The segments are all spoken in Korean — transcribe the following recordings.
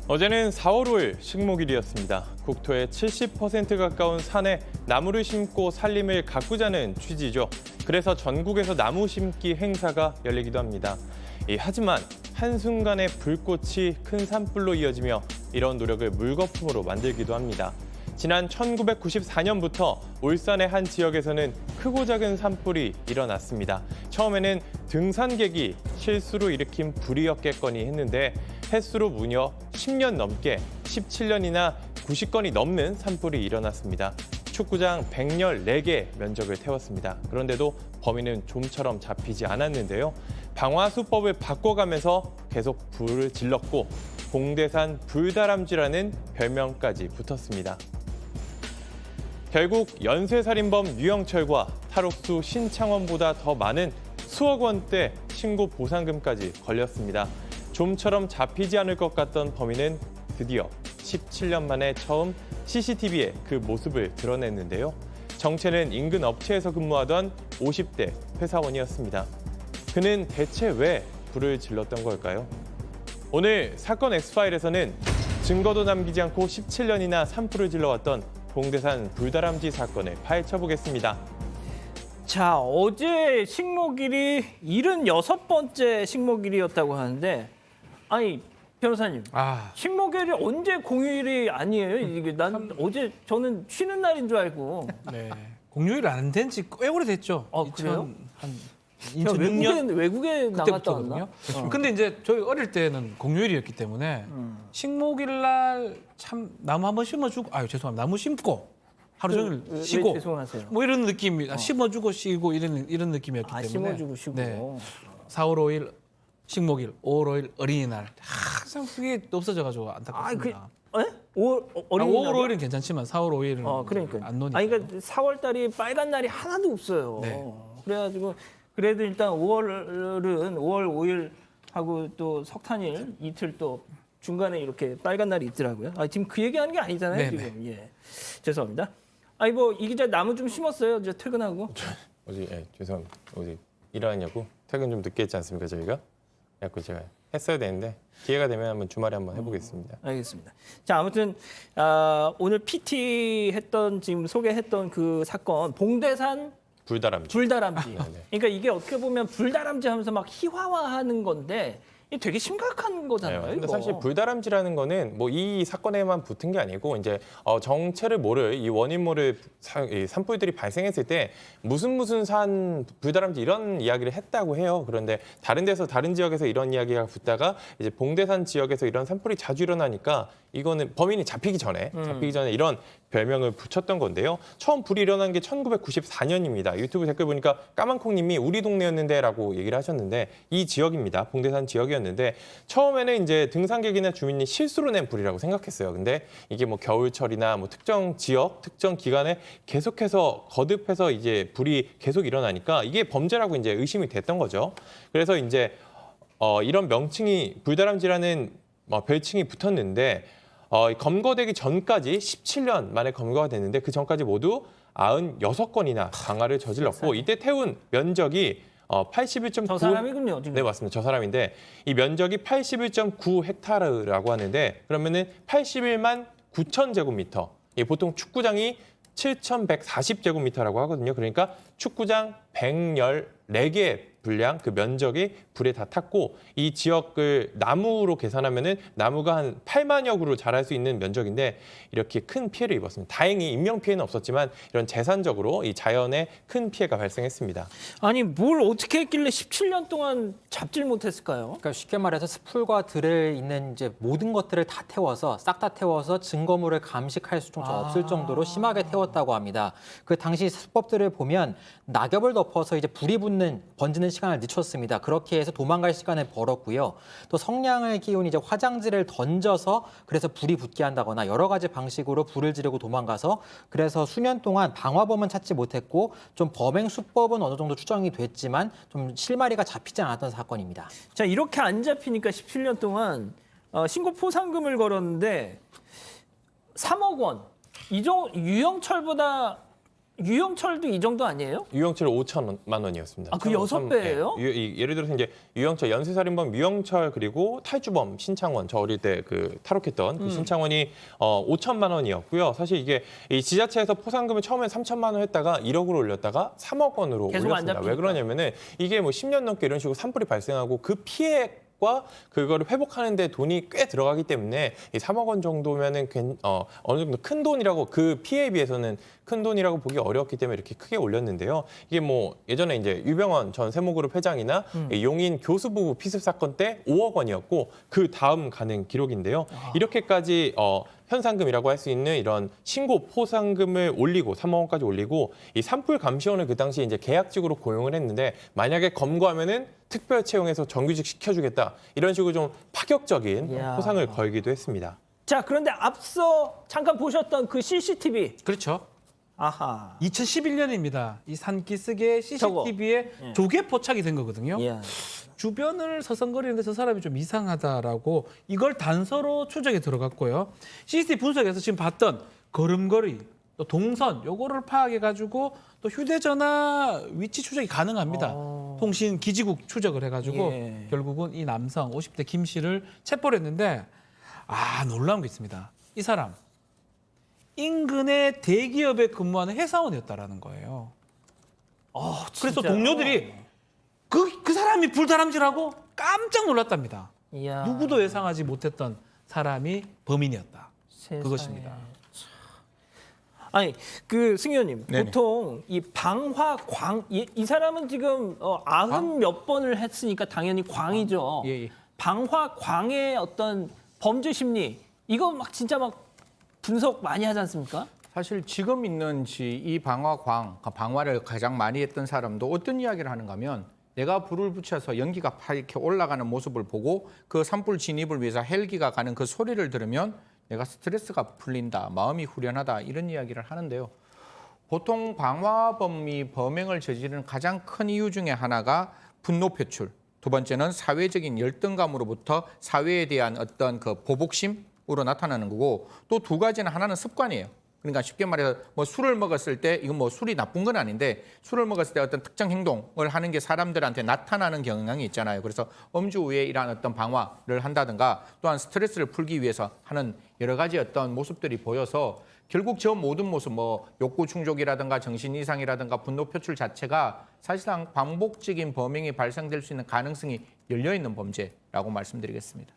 어제는 4월 5일 식목일이었습니다. 국토의 70% 가까운 산에 나무를 심고 살림을 가꾸자는 취지죠. 그래서 전국에서 나무 심기 행사가 열리기도 합니다. 하지만 한순간에 불꽃이 큰 산불로 이어지며 이런 노력을 물거품으로 만들기도 합니다. 지난 1994년부터 울산의 한 지역에서는 크고 작은 산불이 일어났습니다. 처음에는 등산객이 실수로 일으킨 불이었겠거니 했는데 횟수로 무려 10년 넘게 17년이나 90건이 넘는 산불이 일어났습니다. 축구장 114개 면적을 태웠습니다. 그런데도 범인은 좀처럼 잡히지 않았는데요. 방화수법을 바꿔가면서 계속 불을 질렀고 봉대산 불다람쥐라는 별명까지 붙었습니다. 결국 연쇄살인범 유영철과 탈옥수 신창원보다 더 많은 수억 원대 신고 보상금까지 걸렸습니다. 좀처럼 잡히지 않을 것 같던 범인은 드디어 17년 만에 처음 CCTV에 그 모습을 드러냈는데요. 정체는 인근 업체에서 근무하던 50대 회사원이었습니다. 그는 대체 왜 불을 질렀던 걸까요? 오늘 사건 X파일에서는 증거도 남기지 않고 17년이나 산불을 질러왔던 봉대산 불다람쥐 사건을 파헤쳐보겠습니다. 자, 어제 식목일이 76번째 식목일이었다고 하는데 아니, 변호사님. 식목일이 언제 공휴일이 아니에요? 이게 난 어제 저는 쉬는 날인 줄 알고. 네. 공휴일 안 된 지 꽤 오래됐죠. 그래요? 한 제가 2006년 외국에 나갔다 왔나? 그때부터거든요. 근데 이제 저희 어릴 때는 공휴일이었기 때문에 식목일 날 참 나무 한번 심어주고 죄송합니다. 나무 심고 하루 종일 쉬고 죄송하세요. 뭐 이런 느낌이 심어주고 쉬고 이런 느낌이었기 때문에 심어주고 쉬고. 네. 4월 5일 식목일, 5월 5일 어린이날 참 그게 없어져가지고 안타깝습니다. 5월 어린이날. 5월 5일은 괜찮지만 4월 5일은 그러니까. 안 노니까. 그러니까 4월 달이 빨간 날이 하나도 없어요. 네. 그래가지고 그래도 일단 5월은 5월 5일 하고 또 석탄일 이틀 또 중간에 이렇게 빨간 날이 있더라고요. 지금 그 얘기하는 게 아니잖아요. 네네. 지금. 예. 죄송합니다. 이 기자 나무 좀 심었어요. 이제 퇴근하고. 어제 죄송합니다. 어제 일하느냐고 퇴근 좀 늦게 했지 않습니까 저희가? 그래서 제가 했어야 되는데 기회가 되면 한번 주말에 한번 해보겠습니다. 알겠습니다. 자, 아무튼 오늘 PT 했던 지금 소개했던 그 사건 봉대산 불다람쥐. 불다람쥐. 그러니까 이게 어떻게 보면 불다람쥐 하면서 막 희화화하는 건데 이게 되게 심각한 거잖아요. 근데 이거. 사실 불다람쥐라는 거는 뭐 이 사건에만 붙은 게 아니고 이제 정체를 모를 이 원인 모를 이 산불들이 발생했을 때 무슨 산 불다람쥐 이런 이야기를 했다고 해요. 그런데 다른 데서 다른 지역에서 이런 이야기가 붙다가 이제 봉대산 지역에서 이런 산불이 자주 일어나니까 이거는 범인이 잡히기 전에 이런 별명을 붙였던 건데요. 처음 불이 일어난 게 1994년입니다. 유튜브 댓글 보니까 까만콩님이 우리 동네였는데라고 얘기를 하셨는데 이 지역입니다. 봉대산 지역이었는데 처음에는 이제 등산객이나 주민이 실수로 낸 불이라고 생각했어요. 근데 이게 뭐 겨울철이나 뭐 특정 지역, 특정 기간에 계속해서 거듭해서 이제 불이 계속 일어나니까 이게 범죄라고 이제 의심이 됐던 거죠. 그래서 이제 이런 명칭이 불다람쥐라는 별칭이 붙었는데 검거되기 전까지 17년 만에 검거가 됐는데 그 전까지 모두 96건이나 강화를 저질렀고 이때 태운 면적이 81.9 저 사람이군요. 지금. 네, 맞습니다. 저 사람인데 이 면적이 81.9헥타르라고 하는데 그러면은 81만 9천 제곱미터. 보통 축구장이 7,140제곱미터라고 하거든요. 그러니까 축구장 114개 분량 그 면적이 불에 다 탔고 이 지역을 나무로 계산하면은 나무가 한 8만여 그루 자랄 수 있는 면적인데 이렇게 큰 피해를 입었습니다. 다행히 인명 피해는 없었지만 이런 재산적으로 이 자연에 큰 피해가 발생했습니다. 아니 뭘 어떻게 했길래 17년 동안 잡질 못했을까요? 그러니까 쉽게 말해서 숲풀과 들에 있는 이제 모든 것들을 다 태워서 싹 다 태워서 증거물을 감식할 수조차 없을 정도로 심하게 태웠다고 합니다. 그 당시 수법들을 보면 낙엽을 덮어서 이제 불이 번지는 시간을 늦췄습니다. 그렇게 해서 도망갈 시간을 벌었고요. 또 성냥을 끼운 이제 화장지를 던져서 그래서 불이 붙게 한다거나 여러 가지 방식으로 불을 지르고 도망가서 그래서 수년 동안 방화범은 찾지 못했고 좀 범행 수법은 어느 정도 추정이 됐지만 좀 실마리가 잡히지 않았던 사건입니다. 자, 이렇게 안 잡히니까 17년 동안 신고 포상금을 걸었는데 3억 원. 유영철보다 유영철도 이 정도 아니에요? 유영철 5천만 원이었습니다. 아, 그 6배예요? 예를 들어서 이제 유영철 연쇄살인범 유영철 그리고 탈주범 신창원 저 어릴 때 그 탈옥했던 그 신창원이 5천만 원이었고요. 사실 이게 이 지자체에서 포상금을 처음엔 3천만 원 했다가 1억으로 올렸다가 3억 원으로 계속 안 올렸습니다. 잡히니까. 왜 그러냐면은 이게 뭐 10년 넘게 이런 식으로 산불이 발생하고 그 피해 과 그거를 회복하는 데 돈이 꽤 들어가기 때문에 이 3억 원 정도면은 어느 정도 큰 돈이라고 그 피해에 비해서는 큰 돈이라고 보기 어렵기 때문에 이렇게 크게 올렸는데요. 이게 뭐 예전에 이제 유병헌 전 세무그룹 회장이나 이 용인 교수부부 피습 사건 때 5억 원이었고 그 다음 가는 기록인데요. 이렇게까지 현상금이라고 할 수 있는 이런 신고 포상금을 올리고 3억 원까지 올리고 이 산불 감시원을 그 당시에 이제 계약직으로 고용을 했는데 만약에 검거하면은 특별 채용해서 정규직 시켜주겠다 이런 식으로 좀 파격적인 이야. 포상을 걸기도 했습니다. 자, 그런데 앞서 잠깐 보셨던 그 CCTV. 그렇죠. 아하. 2011년입니다. 이 산기슭의 CCTV에 조개 포착이 된 거거든요. 이야. 주변을 서성거리는데 저 사람이 좀 이상하다라고 이걸 단서로 추적에 들어갔고요. CCTV 분석에서 지금 봤던 걸음걸이, 또 동선 요거를 파악해가지고 또 휴대전화 위치 추적이 가능합니다. 통신 기지국 추적을 해가지고 예. 결국은 이 남성 50대 김 씨를 체포를 했는데 놀라운 게 있습니다. 이 사람 인근의 대기업에 근무하는 회사원이었다라는 거예요. 그래서 진짜요? 동료들이 그 사람이 불다람쥐라고 깜짝 놀랐답니다. 이야. 누구도 예상하지 못했던 사람이 범인이었다. 세상에. 그것입니다. 아니, 그 승 의원님, 네네. 보통 이 방화광 이 사람은 지금 90몇 번을 했으니까 당연히 광이죠. 예. 방화광의 어떤 범죄 심리 이거 막 진짜 막 분석 많이 하지 않습니까? 사실 지금 있는 이 방화광, 방화를 가장 많이 했던 사람도 어떤 이야기를 하는가 하면 내가 불을 붙여서 연기가 이렇게 올라가는 모습을 보고 그 산불 진입을 위해서 헬기가 가는 그 소리를 들으면 내가 스트레스가 풀린다, 마음이 후련하다 이런 이야기를 하는데요. 보통 방화범이 범행을 저지르는 가장 큰 이유 중에 하나가 분노 표출, 두 번째는 사회적인 열등감으로부터 사회에 대한 어떤 그 보복심으로 나타나는 거고 또 두 가지는 하나는 습관이에요. 그러니까 쉽게 말해서 뭐 술을 먹었을 때 이건 뭐 술이 나쁜 건 아닌데 술을 먹었을 때 어떤 특정 행동을 하는 게 사람들한테 나타나는 경향이 있잖아요. 그래서 음주 후에 이러한 어떤 방화를 한다든가 또한 스트레스를 풀기 위해서 하는 여러 가지 어떤 모습들이 보여서 결국 저 모든 모습 뭐 욕구 충족이라든가 정신 이상이라든가 분노 표출 자체가 사실상 반복적인 범행이 발생될 수 있는 가능성이 열려 있는 범죄라고 말씀드리겠습니다.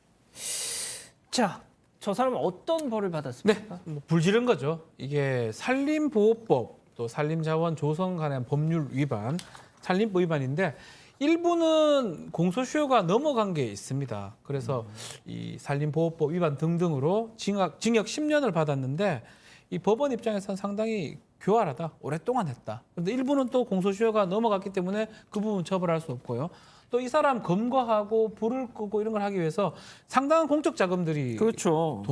자, 저 사람은 어떤 벌을 받았습니까? 뭐 불지른 거죠. 이게 산림보호법 또 산림자원 조성 관한 법률 위반, 산림법 위반인데 일부는 공소시효가 넘어간 게 있습니다. 그래서 이 산림보호법 위반 등등으로 징역 10년을 받았는데 이 법원 입장에서는 상당히 교활하다, 오랫동안 했다. 그런데 일부는 또 공소시효가 넘어갔기 때문에 그 부분 처벌할 수 없고요. 또 이 사람 검거하고 불을 끄고 이런 걸 하기 위해서 상당한 공적 자금들이 그렇죠.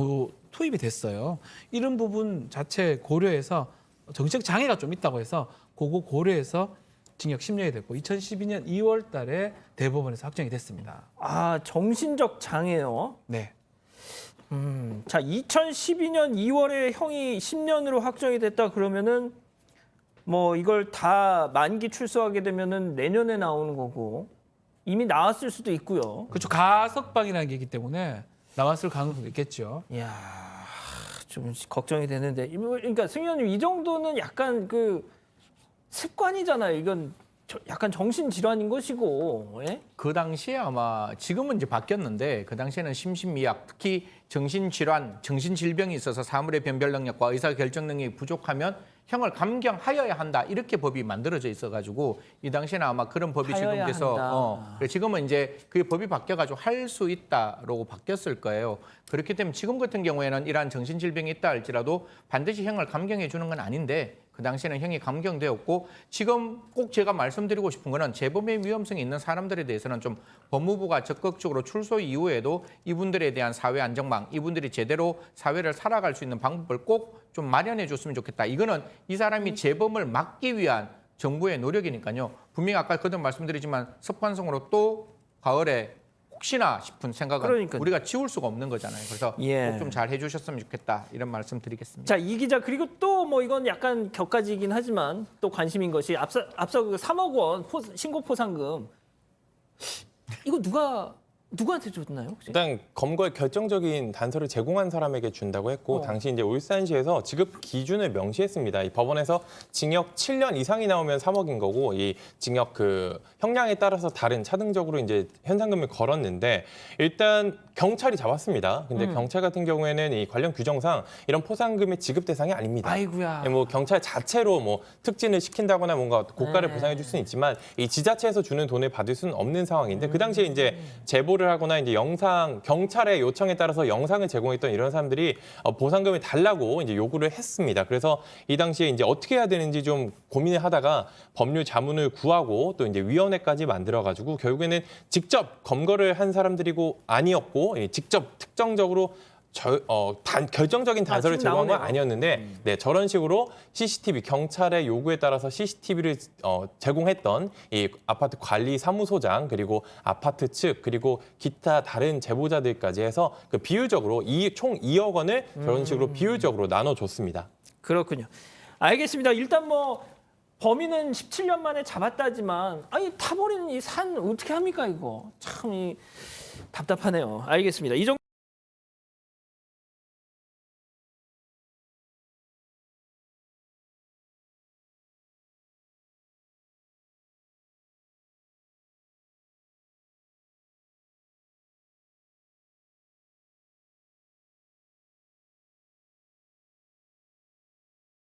투입이 됐어요. 이런 부분 자체 고려해서 정책 장애가 좀 있다고 해서 그거 고려해서 징역 10년이 됐고 2012년 2월 달에 대법원에서 확정이 됐습니다. 아, 정신적 장애요. 네. 자, 2012년 2월에 형이 10년으로 확정이 됐다 그러면은 뭐 이걸 다 만기 출소하게 되면은 내년에 나오는 거고 이미 나왔을 수도 있고요. 그렇죠. 가석방이라는 게 있기 때문에 나왔을 가능성도 있겠죠. 이야, 좀 걱정이 되는데. 그러니까 승 의원님 이 정도는 약간 그 습관이잖아요. 이건 약간 정신질환인 것이고. 예? 그 당시에 아마 지금은 이제 바뀌었는데 그 당시에는 심신미약, 특히 정신질환, 정신질병이 있어서 사물의 변별 능력과 의사결정 능력이 부족하면 형을 감경하여야 한다 이렇게 법이 만들어져 있어가지고 이 당시에는 아마 그런 법이 하여야 지금돼서 한다. 지금은 이제 그 법이 바뀌어가지고 할 수 있다라고 바뀌었을 거예요. 그렇기 때문에 지금 같은 경우에는 이러한 정신질병이 있다 할지라도 반드시 형을 감경해 주는 건 아닌데 그 당시에는 형이 감경되었고 지금 꼭 제가 말씀드리고 싶은 거는 재범의 위험성이 있는 사람들에 대해서는 좀 법무부가 적극적으로 출소 이후에도 이분들에 대한 사회 안정망, 이분들이 제대로 사회를 살아갈 수 있는 방법을 꼭 좀 마련해 줬으면 좋겠다. 이거는 이 사람이 재범을 막기 위한 정부의 노력이니까요. 분명히 아까 그전 말씀드리지만 습관성으로 또 가을에 혹시나 싶은 생각은 그러니까요. 우리가 지울 수가 없는 거잖아요. 그래서 예. 꼭 좀 잘 해주셨으면 좋겠다 이런 말씀 드리겠습니다. 자, 이 기자 그리고 또 뭐 이건 약간 격가지이긴 하지만 또 관심인 것이 앞서 그 3억 원 신고 포상금 이거 누구한테 줬나요? 혹시? 일단 검거의 결정적인 단서를 제공한 사람에게 준다고 했고 당시 이제 울산시에서 지급 기준을 명시했습니다. 이 법원에서 징역 7년 이상이 나오면 3억인 거고 이 징역 그 형량에 따라서 다른 차등적으로 이제 현상금을 걸었는데 일단 경찰이 잡았습니다. 근데 경찰 같은 경우에는 이 관련 규정상 이런 포상금의 지급 대상이 아닙니다. 아이고야. 뭐 경찰 자체로 뭐 특진을 시킨다거나 뭔가 고가를 보상해 줄 수는 있지만 이 지자체에서 주는 돈을 받을 수는 없는 상황인데 그 당시에 이제 제보를 하거나 이제 영상 경찰의 요청에 따라서 영상을 제공했던 이런 사람들이 보상금을 달라고 이제 요구를 했습니다. 그래서 이 당시에 이제 어떻게 해야 되는지 좀 고민을 하다가 법률 자문을 구하고 또 이제 위원회까지 만들어 가지고 결국에는 직접 검거를 한 사람들이고 아니었고 직접 특정적으로 결정적인 단서를 지금 제공한 건 나오네요. 아니었는데 네, 저런 식으로 CCTV 경찰의 요구에 따라서 CCTV를 제공했던 이 아파트 관리 사무소장 그리고 아파트 측 그리고 기타 다른 제보자들까지 해서 그 비율적으로 총 2억 원을 저런 식으로 비율적으로 나눠줬습니다. 그렇군요. 알겠습니다. 일단 뭐 범인은 17년 만에 잡았다지만 아니 타버리는 이 산 어떻게 합니까 이거 참 답답하네요. 알겠습니다. 이 정도.